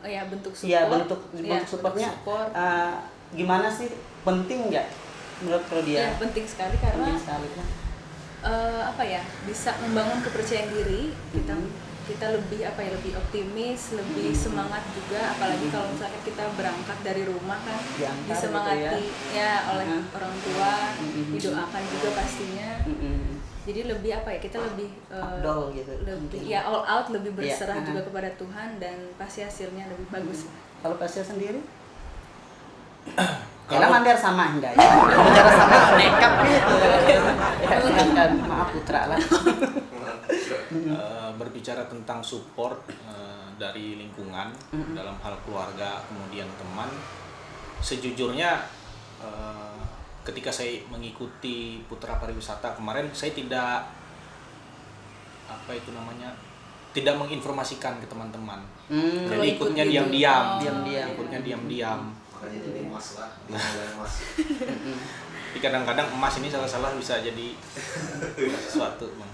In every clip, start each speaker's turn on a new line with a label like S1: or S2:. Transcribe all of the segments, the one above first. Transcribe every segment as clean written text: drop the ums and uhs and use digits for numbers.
S1: ya bentuk support.
S2: Iya, bentuk supportnya
S1: support.
S2: Gimana sih, penting nggak menurut Claudia?
S1: Ya penting sekali karena
S2: Penting sekali kan.
S1: Bisa membangun kepercayaan diri kita lebih lebih optimis, lebih semangat juga, apalagi kalau misalnya kita berangkat dari rumah kan
S2: Diantar
S1: disemangati
S2: gitu ya.
S1: oleh orang tua, didoakan juga pastinya. Jadi lebih kita lebih
S2: Afdol gitu.
S1: lebih all out, lebih berserah juga kepada Tuhan, dan pasti hasilnya lebih bagus.
S2: Kalau Pasya sendiri? Karena mandar sama enggak ya? Bicara sama nekap gitu. Ya, silakan, maaf Putra lah.
S3: Berbicara tentang support dari lingkungan dalam hal keluarga, kemudian teman, sejujurnya ketika saya mengikuti Putra Pariwisata kemarin, saya tidak tidak menginformasikan ke teman-teman. Jadi ikutnya diam-diam. Ikutnya diam-diam.
S4: Makanya jadi emas lah, emas.
S3: Tapi kadang-kadang emas ini salah-salah bisa jadi sesuatu, Bang.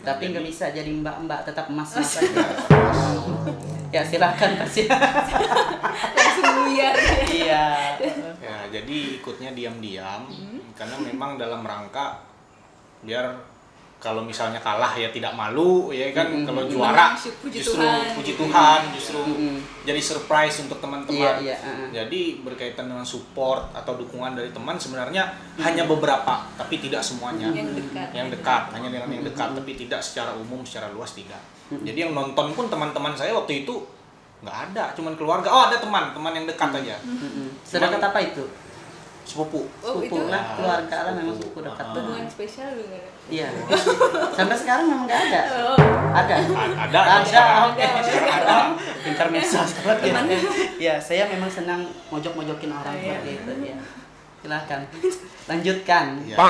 S2: Tapi nggak bisa jadi mbak-mbak, tetap emas saja. Ya silakan Pasya.
S1: Langsung buyar.
S2: Iya.
S3: Ya, jadi ikutnya diam-diam karena memang dalam rangka biar kalau misalnya kalah ya tidak malu ya kan, kalau juara
S1: puji
S3: justru
S1: Tuhan.
S3: puji Tuhan, justru jadi surprise untuk teman-teman.
S2: Iya.
S3: Jadi berkaitan dengan support atau dukungan dari teman sebenarnya hanya beberapa, tapi tidak semuanya. Yang dekat, hanya dengan yang dekat, tapi tidak secara umum, secara luas tidak. Jadi yang nonton pun teman-teman saya waktu itu nggak ada, cuman keluarga. Oh, ada teman yang dekat aja.
S2: Sedekat apa itu?
S3: Sepupu.
S2: Sepupu lah, keluarga lah, memang sepupu dekat.
S1: Hubungan spesial juga ada.
S2: Iya. Sampai sekarang memang nggak ada. Ada. Oke. Pintar medsos. Ya, saya memang senang mojok-mojokin orang seperti itu ya. Silahkan lanjutkan.
S3: Ya,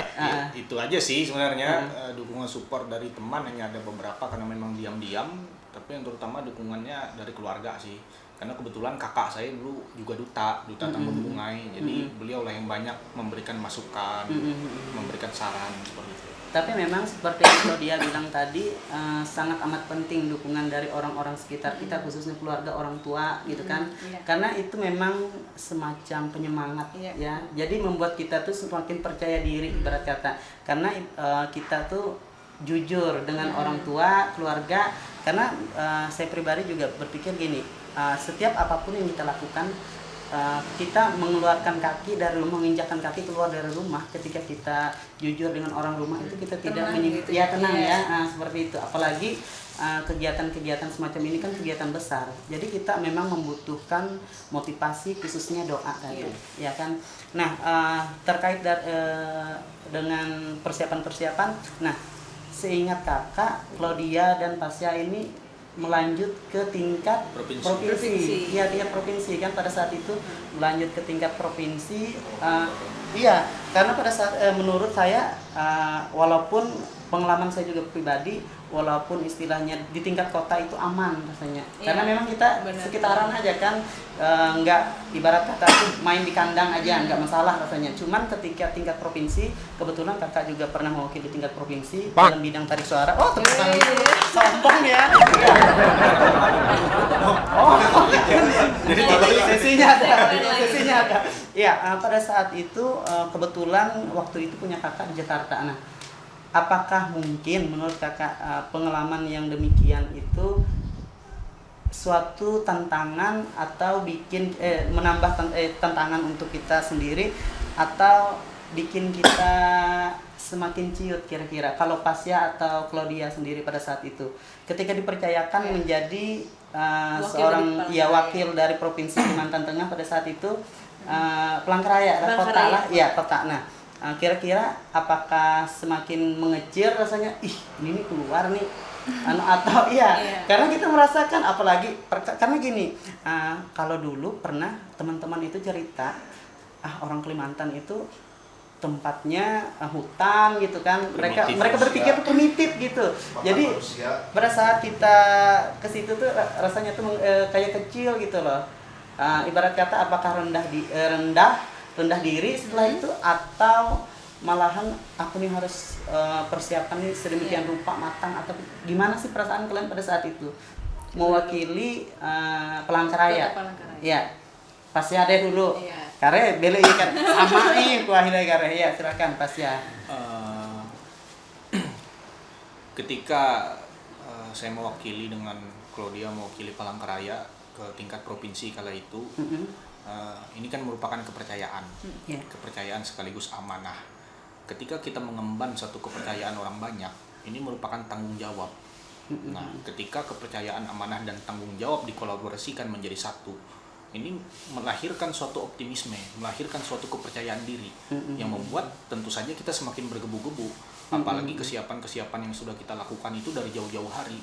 S3: itu aja sih sebenarnya. Dukungan support dari teman hanya ada beberapa karena memang diam-diam, tapi yang terutama dukungannya dari keluarga sih. Karena kebetulan kakak saya dulu juga duta Tambun Bungai, jadi beliau lah yang banyak memberikan masukan, memberikan saran seperti itu.
S2: Tapi memang seperti yang dia bilang tadi, sangat amat penting dukungan dari orang-orang sekitar kita, khususnya keluarga, orang tua gitu kan. Karena itu memang semacam penyemangat ya. Jadi membuat kita tuh semakin percaya diri ibarat kata. Karena kita tuh jujur dengan orang tua, keluarga. Karena saya pribadi juga berpikir gini, setiap apapun yang kita lakukan, kita mengeluarkan kaki dari rumah, menginjakkan kaki keluar dari rumah, ketika kita jujur dengan orang rumah itu kita tidak tenang ya, seperti itu. Apalagi kegiatan-kegiatan semacam ini kan kegiatan besar, jadi kita memang membutuhkan motivasi, khususnya doa tadi, ya kan. Nah, terkait dengan persiapan-persiapan, nah seingat kakak, Claudia dan Pasya ini melanjut ke tingkat provinsi. Iya, dia provinsi kan pada saat itu melanjut ke tingkat provinsi. Iya, karena pada saat menurut saya, walaupun pengalaman saya juga pribadi, walaupun istilahnya di tingkat kota itu aman rasanya, karena memang kita sekitaran aja kan, nggak ibarat kata main di kandang aja nggak masalah rasanya. Cuman ketika tingkat provinsi, kebetulan kakak juga pernah mewakili tingkat provinsi dalam bidang tarik suara. Oh, tepuk tangan sombong ya. Jadi sesinya ada. Iya, pada saat itu kebetulan waktu itu punya kakak di Jakarta. Nah, apakah mungkin menurut kakak pengalaman yang demikian itu suatu tantangan atau menambah tantangan untuk kita sendiri, atau bikin kita semakin ciut kira-kira kalau Pasya atau Claudia sendiri pada saat itu ketika dipercayakan menjadi seorang wakil dari Provinsi Kalimantan Tengah pada saat itu, Palangkaraya kota lah ya, kota. Nah, kira-kira apakah semakin mengecil rasanya, ini keluar nih atau karena kita merasakan, apalagi karena gini, kalau dulu pernah teman-teman itu cerita, orang Kalimantan itu tempatnya hutan gitu kan, mereka berpikir primitif gitu. Jadi pada saat kita ke situ tuh rasanya tuh kayak kecil gitu loh. Ibarat kata apakah rendah diri setelah itu, atau malahan aku nih harus persiapan nih sedemikian rupa matang, atau gimana sih perasaan kalian pada saat itu? mewakili Palangkaraya.
S1: Kota Palangkaraya.
S2: Ya, pasti ada dulu.
S1: Iya.
S2: Karena beli ikan sama nih kuahnya karena ya silakan pasti ya.
S3: Ketika saya mewakili dengan Claudia mewakili Palangkaraya ke tingkat provinsi kala itu, ini kan merupakan kepercayaan, kepercayaan sekaligus amanah. Ketika kita mengemban satu kepercayaan orang banyak, ini merupakan tanggung jawab. Nah, ketika kepercayaan, amanah dan tanggung jawab dikolaborasikan menjadi satu, ini melahirkan suatu optimisme, melahirkan suatu kepercayaan diri yang membuat tentu saja kita semakin bergebu-gebu. Apalagi kesiapan-kesiapan yang sudah kita lakukan itu dari jauh-jauh hari.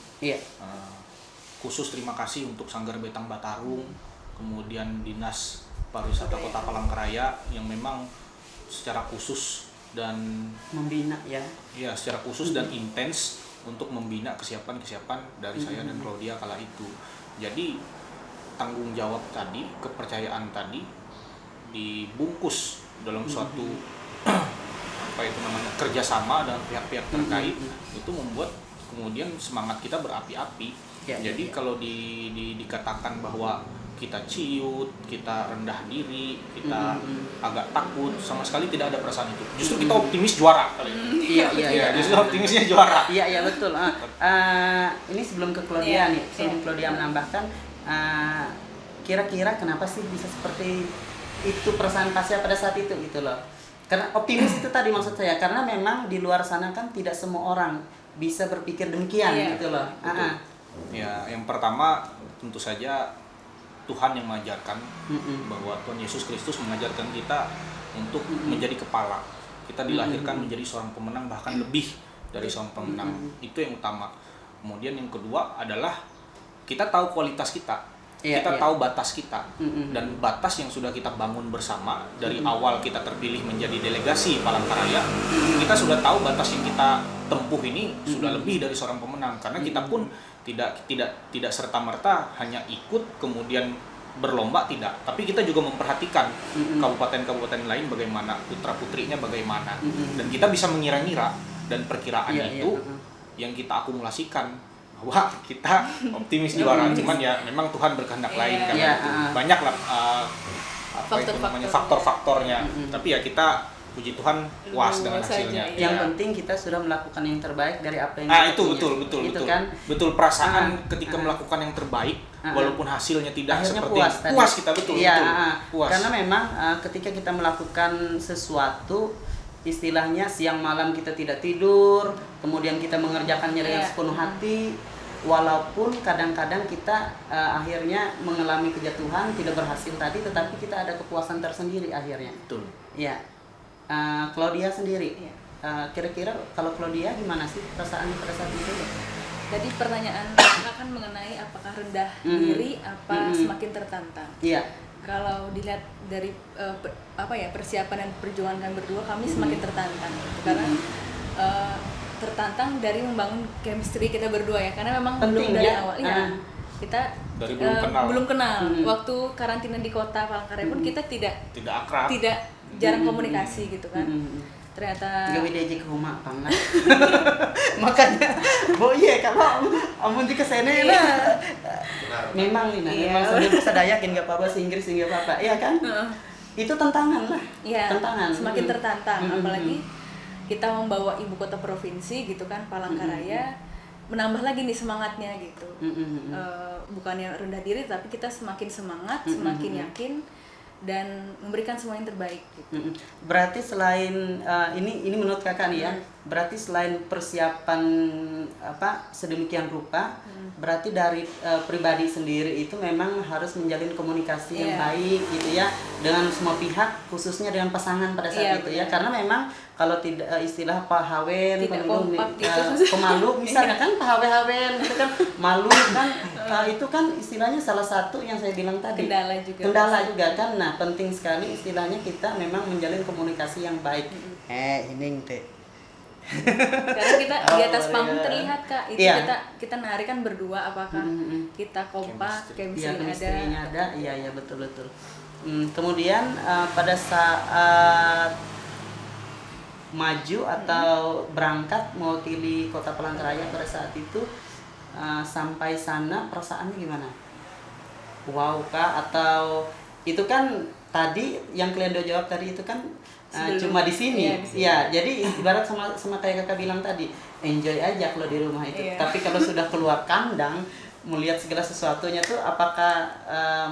S3: Khusus terima kasih untuk Sanggar Betang Batarung, kemudian Dinas Pariwisata Kota Palangkaraya yang memang secara khusus dan
S2: membina
S3: secara khusus dan intens untuk membina kesiapan-kesiapan dari saya dan Claudia kala itu. Jadi tanggung jawab tadi, kepercayaan tadi dibungkus dalam suatu kerjasama dengan pihak-pihak terkait, itu membuat kemudian semangat kita berapi-api. Jadi kalau dikatakan bahwa kita ciut, kita rendah diri, kita agak takut, sama sekali tidak ada perasaan itu. Justru kita optimis juara kali ini.
S2: Iya.
S3: Justru optimisnya juara.
S2: Iya betul. Ini sebelum ke Claudia nih, sebelum Claudia menambahkan, kira-kira kenapa sih bisa seperti itu perasaan Pasya pada saat itu gitu loh? Karena optimis itu tadi maksud saya, karena memang di luar sana kan tidak semua orang bisa berpikir demikian gitu loh.
S3: Ya, yang pertama tentu saja Tuhan yang mengajarkan bahwa Tuhan Yesus Kristus mengajarkan kita untuk menjadi kepala. Kita dilahirkan menjadi seorang pemenang, bahkan lebih dari seorang pemenang. Itu yang utama. Kemudian yang kedua adalah kita tahu kualitas kita. Kita tahu batas kita. Dan batas yang sudah kita bangun bersama dari awal kita terpilih menjadi delegasi Palangkaraya, kita sudah tahu batas yang kita tempuh ini sudah lebih dari seorang pemenang, karena kita pun tidak serta-merta hanya ikut kemudian berlomba, tidak, tapi kita juga memperhatikan kabupaten-kabupaten lain bagaimana, putra-putrinya bagaimana, dan kita bisa mengira-ngira, dan perkiraan itu yang kita akumulasikan bahwa kita optimis juara. Cuman ya memang Tuhan berkehendak lain, karena banyak lah faktor-faktornya, tapi ya kita puji Tuhan puas dengan hasilnya.
S2: Yang penting kita sudah melakukan yang terbaik dari apa yang
S3: itu betul perasaan ketika melakukan yang terbaik walaupun hasilnya tidak
S2: akhirnya
S3: seperti puas kita betul. Puas.
S2: Karena memang ketika kita melakukan sesuatu, istilahnya siang malam kita tidak tidur, kemudian kita mengerjakannya dengan sepenuh hati, walaupun kadang-kadang kita akhirnya mengalami kejatuhan, tidak berhasil tadi, tetapi kita ada kepuasan tersendiri akhirnya.
S3: Betul.
S2: Ya. Claudia sendiri, kira-kira kalau Claudia gimana sih perasaannya pada saat itu?
S1: Jadi pertanyaan kan mengenai apakah rendah diri, apa semakin tertantang.
S2: Iya.
S1: Kalau dilihat dari persiapan dan perjuangan kami berdua, kami semakin tertantang gitu. Karena tertantang dari membangun chemistry kita berdua ya, karena memang
S2: penting,
S1: belum dari awal kita
S3: dari
S1: belum kenal. Waktu karantina di kota Palangkaraya pun kita tidak
S3: akrab,
S1: jarang komunikasi gitu kan. Ternyata
S2: gawe DJ ke rumah pangan. Makanya kalau amun di kesene lah. Memang memang sambil bisa dayakin enggak apa-apa, bahasa Inggris enggak apa-apa. Iya kan? Itu tantangan lah.
S1: Iya,
S2: tantangan.
S1: Semakin tertantang, apalagi kita membawa ibu kota provinsi gitu kan, Palangkaraya. Menambah lagi nih semangatnya gitu. Bukannya rendah diri, tapi kita semakin semangat, semakin yakin, dan memberikan semua yang terbaik gitu.
S2: Berarti selain ini menurut kakak nih ya, berarti selain persiapan sedemikian rupa, berarti dari pribadi sendiri itu memang harus menjalin komunikasi yang baik gitu ya dengan semua pihak, khususnya dengan pasangan pada saat itu ya, karena memang kalau tidak istilah pahawen, pemalu misalnya kan pahawen gitu kan, malu kan itu kan istilahnya salah satu yang saya bilang tadi, kendala juga kan. Nah, penting sekali istilahnya kita memang menjalin komunikasi yang baik. Ini teh.
S1: Karena kita di atas panggung terlihat Kak, itu kita nari kan berdua, apakah kita kompak, chemistry-nya
S2: ada. Iya betul. Kemudian pada saat maju atau berangkat mewakili Kota Palangkaraya pada saat itu, sampai sana perasaannya gimana? Wow kah, atau itu kan tadi yang Clendo jawab tadi itu kan cuma di sini. Ya, jadi ibarat sama kayak kakak bilang tadi, enjoy aja kalau di rumah itu. Tapi kalau sudah keluar kandang, melihat segala sesuatunya tuh, apakah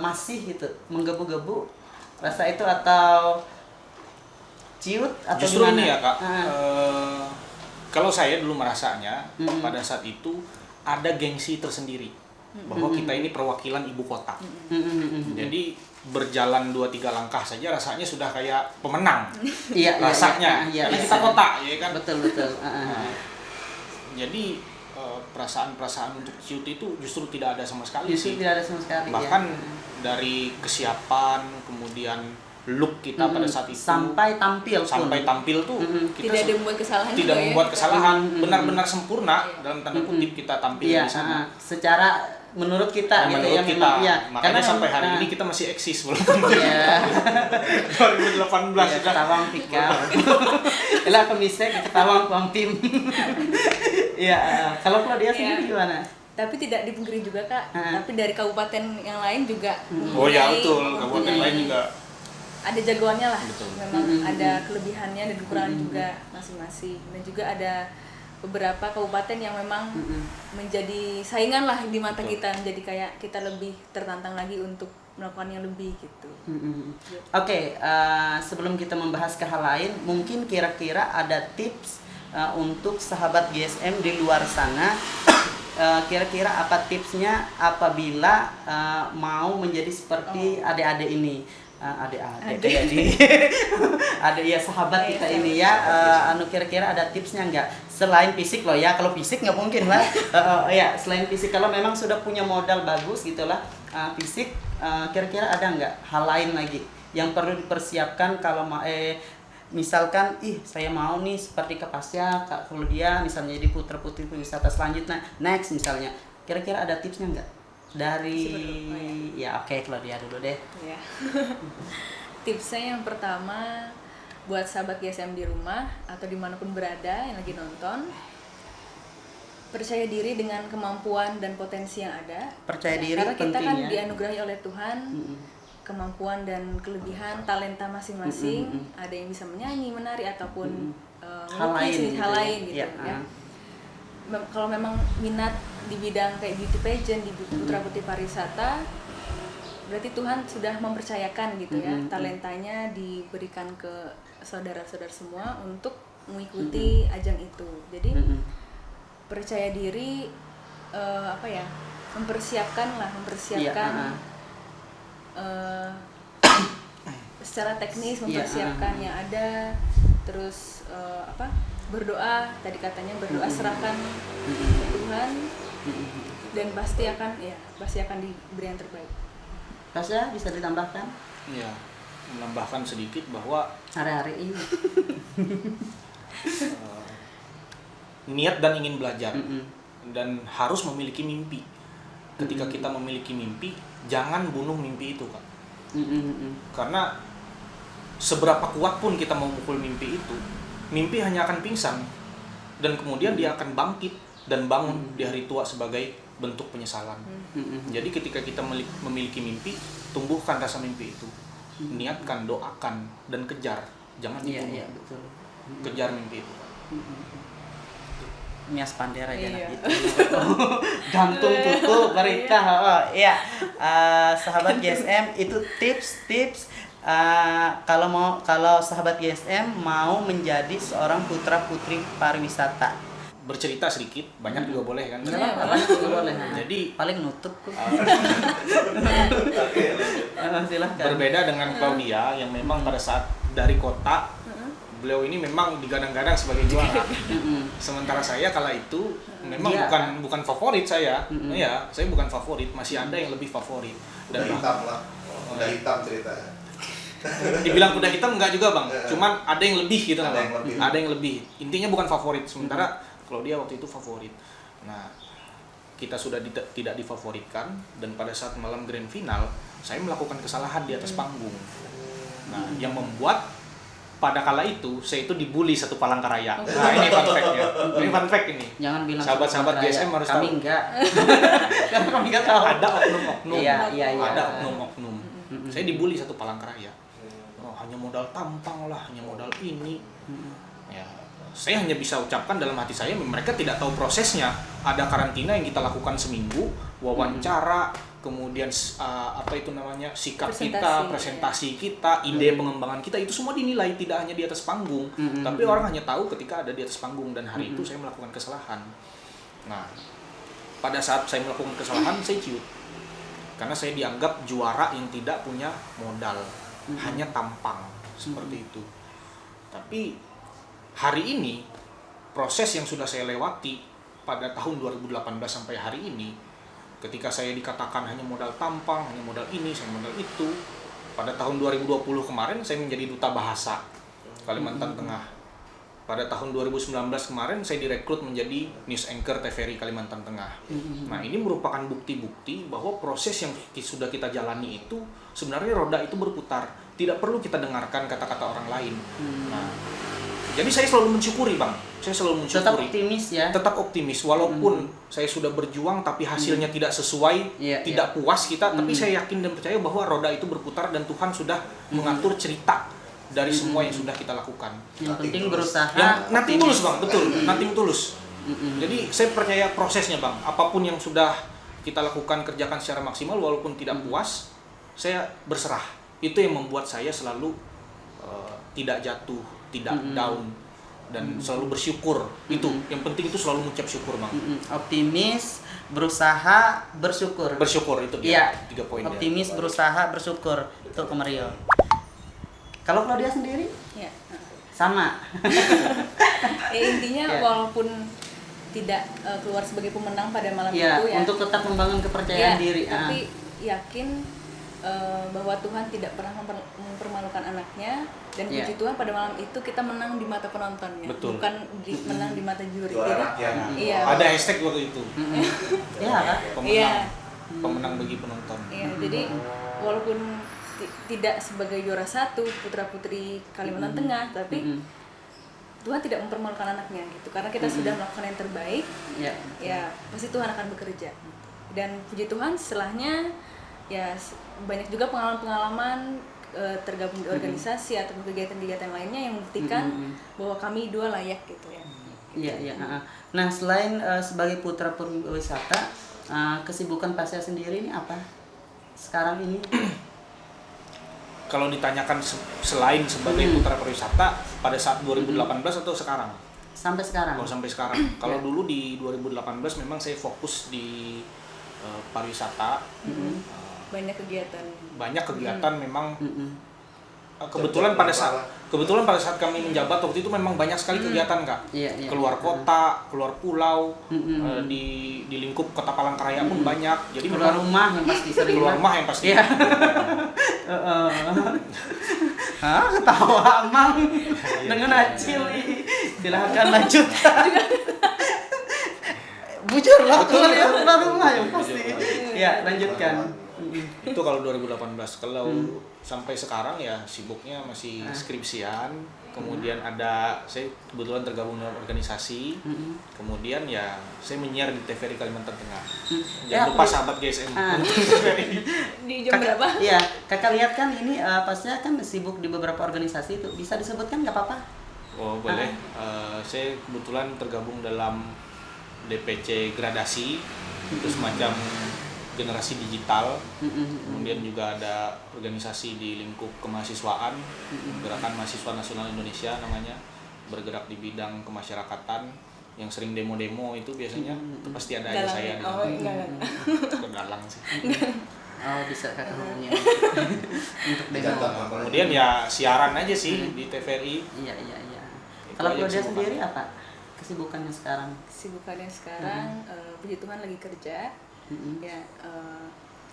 S2: masih gitu menggebu-gebu rasa itu, atau ciut atau
S3: justru
S2: gimana?
S3: Ini ya kak, kalau saya dulu merasanya pada saat itu ada gengsi tersendiri bahwa kita ini perwakilan ibu kota. Jadi berjalan 2-3 langkah saja rasanya sudah kayak pemenang. Rasanya. Karena kita kota, ya kan.
S2: Betul.
S3: Jadi perasaan-perasaan untuk ciut itu justru tidak ada sama sekali.
S2: Tidak ada sama sekali.
S3: Bahkan dari kesiapan, kemudian look kita pada saat itu
S2: sampai tampil
S3: tuh kita
S1: tidak membuat kesalahan,
S3: tidak membuat kesalahan, benar-benar sempurna dalam tanda kutip kita tampil di sana.
S2: Secara menurut kita gitu ya,
S3: kita.
S2: Ya.
S3: Makanya sampai hari ini kita masih eksis walaupun 2018 sudah
S2: ketawang pika. Elah kemisek ketawang kuampim. Ya, kalau Claudia sendiri gimana?
S1: Tapi tidak dipungkiri juga kak, tapi dari kabupaten yang lain juga.
S3: Oh ya betul, kabupaten lain juga
S1: ada jagoannya lah.
S3: Betul.
S1: Memang ada kelebihannya dan kekurangan juga masing-masing. Dan juga ada beberapa kabupaten yang memang menjadi saingan lah di mata kita, menjadi kayak kita lebih tertantang lagi untuk melakukan yang lebih gitu.
S2: Oke, sebelum kita membahas ke hal lain, mungkin kira-kira ada tips untuk sahabat GSM di luar sana. Kira-kira apa tipsnya apabila mau menjadi seperti adik-adik ini? Adik ya sahabat kita ini ya, kira-kira ada tipsnya nggak selain fisik loh ya? Kalau fisik nggak mungkin lah. Ya selain fisik, kalau memang sudah punya modal bagus gitulah fisik, kira-kira ada nggak hal lain lagi yang perlu dipersiapkan kalau misalkan saya mau nih seperti Kak Pasya, Kak Claudia misalnya jadi putra-putri wisata selanjutnya next misalnya, kira-kira ada tipsnya nggak? Dari Claudia dulu deh.
S1: Ya. Tipsnya yang pertama buat sahabat GSM di rumah atau dimanapun berada yang lagi nonton, percaya diri dengan kemampuan dan potensi yang ada.
S2: Percaya diri
S1: karena kita
S2: penting,
S1: kan
S2: ya.
S1: Dianugerahi oleh Tuhan kemampuan dan kelebihan talenta masing-masing. Ada yang bisa menyanyi, menari ataupun
S2: hal lain
S1: gitu ya. Kalau memang minat di bidang kayak beauty pageant, di putra-putri pariwisata, berarti Tuhan sudah mempercayakan gitu ya, talentanya diberikan ke saudara-saudara semua untuk mengikuti ajang itu. Jadi percaya diri, mempersiapkan secara teknis, mempersiapkan yang ada, terus berdoa, tadi katanya berdoa, serahkan ke Tuhan, dan pasti akan diberi yang terbaik.
S2: Pasya bisa ditambahkan?
S3: Iya, menambahkan sedikit bahwa
S2: hari-hari ini
S3: niat dan ingin belajar dan harus memiliki mimpi. Ketika kita memiliki mimpi, jangan bunuh mimpi itu, Kak. Karena seberapa kuat pun kita memukul mimpi itu, mimpi hanya akan pingsan dan kemudian dia akan bangkit dan bangun di hari tua sebagai bentuk penyesalan. Jadi ketika kita memiliki mimpi, tumbuhkan rasa mimpi itu, niatkan, doakan, dan kejar, jangan dibunuh.
S2: Iya, betul.
S3: Kejar mimpi itu.
S2: Mias Pandera aja gitu. Gantung tutup mereka. Sahabat GSM itu tips kalau sahabat GSM mau menjadi seorang putra putri pariwisata.
S3: Bercerita sedikit, banyak juga boleh kan?
S2: Banyak juga boleh.
S3: Jadi
S2: paling nutup kok. Silahkan.
S3: Berbeda dengan Claudia yang memang pada saat dari kota, beliau ini memang digadang-gadang sebagai juara. Sementara saya kala itu memang bukan favorit saya. Ya, saya bukan favorit, masih ada yang lebih favorit.
S4: Dan hitam lah. Udah hitam ceritanya.
S3: Dibilang kuda hitam enggak juga, Bang. Cuman ada yang lebih gitu, Bang. Ada yang lebih. Intinya bukan favorit. Sementara Claudia waktu itu favorit. Nah, kita sudah tidak difavoritkan dan pada saat malam grand final, saya melakukan kesalahan di atas panggung. Nah, yang membuat pada kala itu saya itu dibully satu Palangkaraya. Nah ini fun fact-nya. Ini fun fact ini.
S2: Jangan bilang
S3: sahabat-sahabat GSM harus
S2: kami
S3: tahu.
S2: enggak. Karena kami enggak tahu.
S3: Ada oknum-oknum.
S2: Iya.
S3: Ada oknum-oknum. Saya dibully satu Palangkaraya. Oh, hanya modal tampang lah, hanya modal ini. Ya, saya hanya bisa ucapkan dalam hati saya, mereka tidak tahu prosesnya. Ada karantina yang kita lakukan seminggu, wawancara, kemudian apa itu namanya, sikap kita, presentasi kita, ide pengembangan kita, itu semua dinilai tidak hanya di atas panggung, tapi orang hanya tahu ketika ada di atas panggung, dan hari itu saya melakukan kesalahan. Nah, pada saat saya melakukan kesalahan, saya ciut. Karena saya dianggap juara yang tidak punya modal, hanya tampang, seperti itu. Tapi hari ini, proses yang sudah saya lewati pada tahun 2018 sampai hari ini, ketika saya dikatakan hanya modal tampang, hanya modal ini, saya modal itu, pada tahun 2020 kemarin saya menjadi duta bahasa Kalimantan Tengah. Pada tahun 2019 kemarin saya direkrut menjadi news anchor TVRI Kalimantan Tengah. Nah, ini merupakan bukti-bukti bahwa proses yang sudah kita jalani itu sebenarnya roda itu berputar. Tidak perlu kita dengarkan kata-kata orang lain. Nah, jadi saya selalu mensyukuri, Bang. Saya selalu mensyukuri.
S2: Tetap optimis ya.
S3: Tetap optimis walaupun saya sudah berjuang tapi hasilnya tidak sesuai, tidak puas kita, tapi saya yakin dan percaya bahwa roda itu berputar dan Tuhan sudah mengatur cerita dari semua yang sudah kita lakukan.
S2: Yang penting berusaha.
S3: Nanti tulus, Bang, betul. Nanti tulus. Jadi saya percaya prosesnya, Bang. Apapun yang sudah kita lakukan, kerjakan secara maksimal walaupun tidak puas, saya berserah. Itu yang membuat saya selalu tidak jatuh, tidak down, dan selalu bersyukur. Itu yang penting, itu selalu mengucap syukur, Bang.
S2: Optimis, berusaha, bersyukur.
S3: Bersyukur itu dia. 3 poin.
S2: Optimis, berusaha, bersyukur. Itu ke Mario. Kalau Claudia sendiri?
S1: Ya.
S2: Sama.
S1: Intinya walaupun tidak keluar sebagai pemenang pada malam itu ya.
S2: Untuk tetap membangun kepercayaan diri.
S1: Tapi yakin bahwa Tuhan tidak pernah mempermalukan anaknya, dan puji Tuhan pada malam itu kita menang di mata penontonnya.
S3: Betul.
S1: Bukan menang di mata juri.
S3: Jadi ada hashtag waktu itu.
S2: Iya kan?
S3: Pemenang bagi penonton.
S1: Iya, jadi walaupun tidak sebagai juara 1 putra-putri Kalimantan Tengah, tapi Tuhan tidak mempermalukan anaknya gitu, karena kita sudah melakukan yang terbaik. Ya pasti Tuhan akan bekerja, dan puji Tuhan setelahnya ya banyak juga pengalaman-pengalaman tergabung di organisasi atau kegiatan-kegiatan lainnya yang membuktikan bahwa kami dua layak gitu ya.
S2: Iya. Nah, selain sebagai putra pariwisata, kesibukan Pasya sendiri ini apa sekarang ini?
S3: Kalau ditanyakan selain sebagai putra pariwisata pada saat 2018 atau sekarang?
S2: Sampai sekarang.
S3: Kalau sampai sekarang. Kalau dulu di 2018 memang saya fokus di pariwisata.
S1: Banyak kegiatan.
S3: Banyak kegiatan memang. Kebetulan pada saat kami menjabat waktu itu memang banyak sekali kegiatan, Kak. Keluar kota, keluar pulau, di lingkup Kota Palangkaraya pun banyak. Jadi
S2: keluar rumah yang pasti sering.
S3: Keluar rumah yang pasti.
S2: Ketawa Amang dengan Acil. Silahkan lanjut. Bujurlah keluar rumah yang pasti. Ya, lanjutkan.
S3: Itu kalau 2018. Kalau sampai sekarang ya sibuknya masih skripsian, kemudian saya kebetulan tergabung dalam organisasi, kemudian ya saya menyiar di TVRI Kalimantan Tengah. Jangan lupa sahabat GSM.
S1: Di jam berapa?
S2: Iya, kakak lihat kan ini pasnya kan sibuk di beberapa organisasi itu, bisa disebutkan nggak apa-apa?
S3: Oh boleh. Saya kebetulan tergabung dalam DPC Gradasi, itu semacam generasi digital. Kemudian juga ada organisasi di lingkup kemahasiswaan, Gerakan Mahasiswa Nasional Indonesia namanya, bergerak di bidang kemasyarakatan, yang sering demo-demo itu biasanya itu pasti ada aja saya di dalang sih.
S2: Bisa kakak ngomongnya untuk demo.
S3: Kemudian ya siaran aja sih di TVRI.
S2: Iya. Kalau Claudia sendiri apa kesibukannya sekarang?
S1: Kesibukannya sekarang puji Tuhan lagi kerja.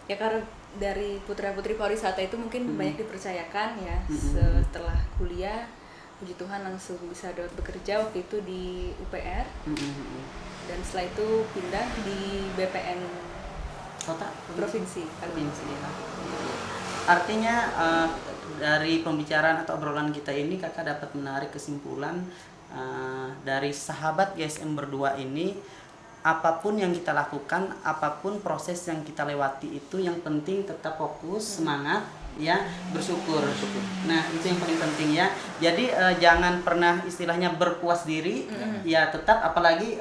S1: Ya karena dari putra-putri pariwisata itu mungkin banyak dipercayakan ya. Setelah kuliah puji Tuhan langsung bisa dapat bekerja waktu itu di UPR. Dan setelah itu pindah di BPN
S2: kota
S1: provinsi.
S2: Artinya dari pembicaraan atau obrolan kita ini kakak dapat menarik kesimpulan dari sahabat GSM berdua ini, apapun yang kita lakukan, apapun proses yang kita lewati itu yang penting tetap fokus, semangat, ya, bersyukur. Nah, itu yang paling penting ya. Jadi jangan pernah istilahnya berpuas diri, ya tetap, apalagi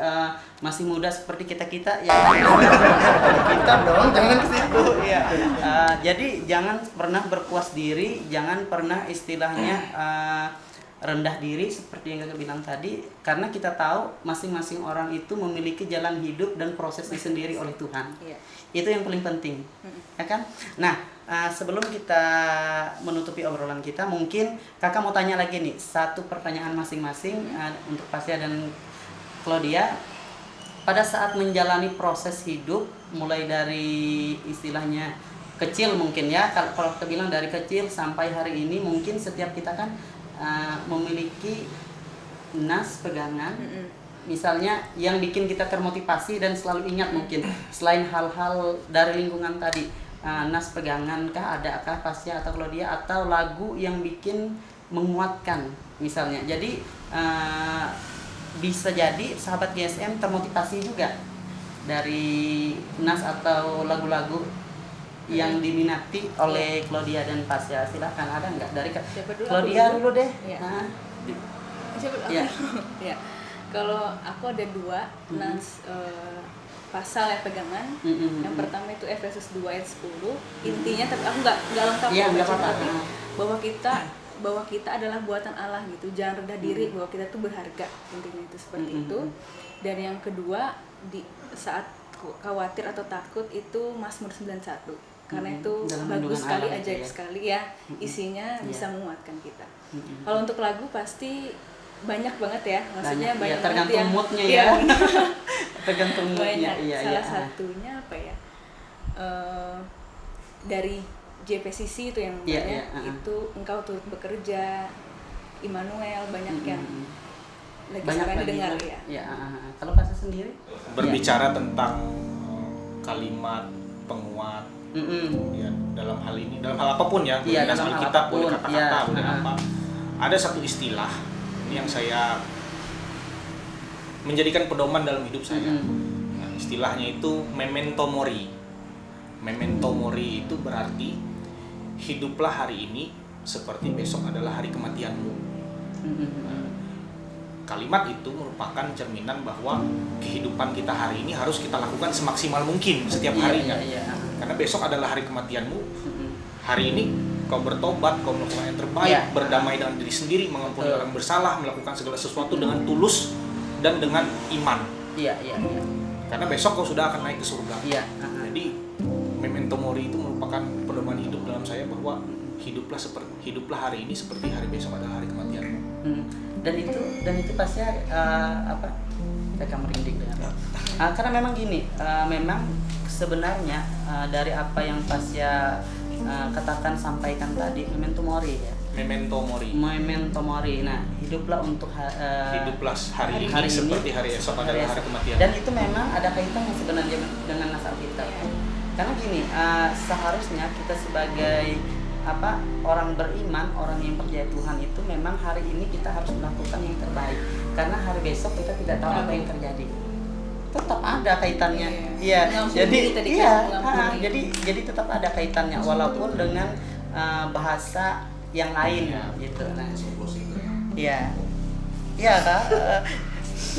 S2: masih muda seperti kita ya. Kita dong, jangan ke situ ya. Jadi jangan pernah berpuas diri, jangan pernah istilahnya rendah diri seperti yang kakak bilang tadi, karena kita tahu masing-masing orang itu memiliki jalan hidup dan prosesnya sendiri oleh Tuhan. Itu yang paling penting, ya kan? Nah, sebelum kita menutupi obrolan kita, mungkin kakak mau tanya lagi nih, satu pertanyaan masing-masing untuk Pasya dan Claudia. Pada saat menjalani proses hidup, mulai dari istilahnya kecil mungkin ya, kalau kita bilang dari kecil sampai hari ini, mungkin setiap kita kan memiliki nas pegangan, misalnya yang bikin kita termotivasi dan selalu ingat mungkin selain hal-hal dari lingkungan tadi, nas pegangan kah, adakah Pasya atau Claudia, atau lagu yang bikin menguatkan misalnya. Jadi bisa jadi sahabat GSM termotivasi juga dari nas atau lagu-lagu yang diminati oleh Claudia dan Pasya. Silakan, ada nggak dari Claudia dulu deh?
S1: Ya. Kalau aku ada 2 nas pasal yang pegangan. Yang pertama itu Efesus 2 ayat 10. Intinya, tapi aku nggak lengkap tapi bahwa kita adalah buatan Allah gitu. Jangan rendah diri, bahwa kita tuh berharga, intinya itu seperti itu. Dan yang kedua, di saat khawatir atau takut itu Mazmur 91. Karena itu bagus sekali, ajaib sekali ya, isinya bisa menguatkan kita. Kalau untuk lagu pasti banyak banget ya, maksudnya banyak
S2: tergantung moodnya ya. Tergantung moodnya.
S1: Salah satunya apa ya, dari JPCC itu yang banyak, itu Engkau Turut Bekerja, Immanuel, banyak yang lagi sekarang didengar ya.
S2: Kalau Pasya sendiri
S3: berbicara tentang kalimat penguat, ya, dalam hal ini, dalam hal apapun ya,
S2: dalam
S3: hal
S2: hal
S3: kita,
S2: apapun,
S3: boleh kata-kata, boleh apa. Ada satu istilah ini yang saya menjadikan pedoman dalam hidup saya. Nah, istilahnya itu memento mori. Memento mori itu berarti hiduplah hari ini seperti besok adalah hari kematianmu. Nah, kalimat itu merupakan cerminan bahwa kehidupan kita hari ini harus kita lakukan semaksimal mungkin setiap harinya. Karena besok adalah hari kematianmu. Hari ini kau bertobat, kau melakukan yang terbaik, berdamai dengan diri sendiri, mengampuni orang bersalah, melakukan segala sesuatu dengan tulus dan dengan iman. Karena besok kau sudah akan naik ke surga. Jadi memento mori itu merupakan pedoman hidup dalam saya, bahwa hiduplah hari ini seperti hari besok adalah hari kematianmu.
S2: Dan itu pasti mereka merinding dengan karena memang gini, memang sebenarnya dari apa yang Pasya katakan, sampaikan tadi, memento mori ya. Memento mori. Nah, hiduplah untuk
S3: hiduplah hari ini seperti hari esok adalah hari kematian.
S2: Dan itu memang ada kaitannya sebenarnya dengan nas Alkitab. Karena gini, seharusnya kita sebagai orang beriman, orang yang percaya Tuhan itu memang hari ini kita harus melakukan yang terbaik, karena hari besok kita tidak tahu apa yang terjadi. Tetap ada kaitannya. Jadi tetap ada kaitannya walaupun dengan bahasa yang lain gitu. Kak.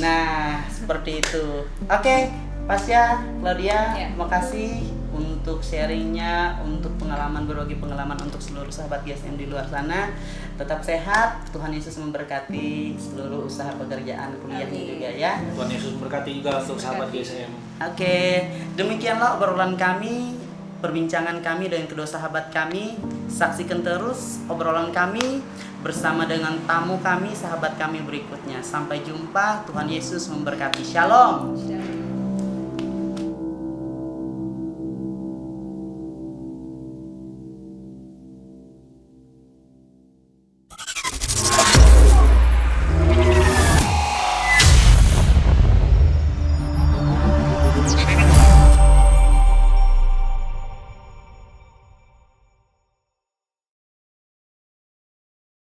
S2: Nah, seperti itu. Oke, Pasya, Claudia, terima kasih untuk sharingnya, untuk berbagi pengalaman untuk seluruh sahabat GSM di luar sana. Tetap sehat, Tuhan Yesus memberkati seluruh usaha pekerjaan kuliahnya juga ya.
S3: Tuhan Yesus memberkati juga untuk sahabat GSM.
S2: Oke, demikianlah obrolan kami, perbincangan kami dengan kedua sahabat kami. Saksikan terus obrolan kami bersama dengan tamu kami, sahabat kami berikutnya. Sampai jumpa, Tuhan Yesus memberkati. Shalom.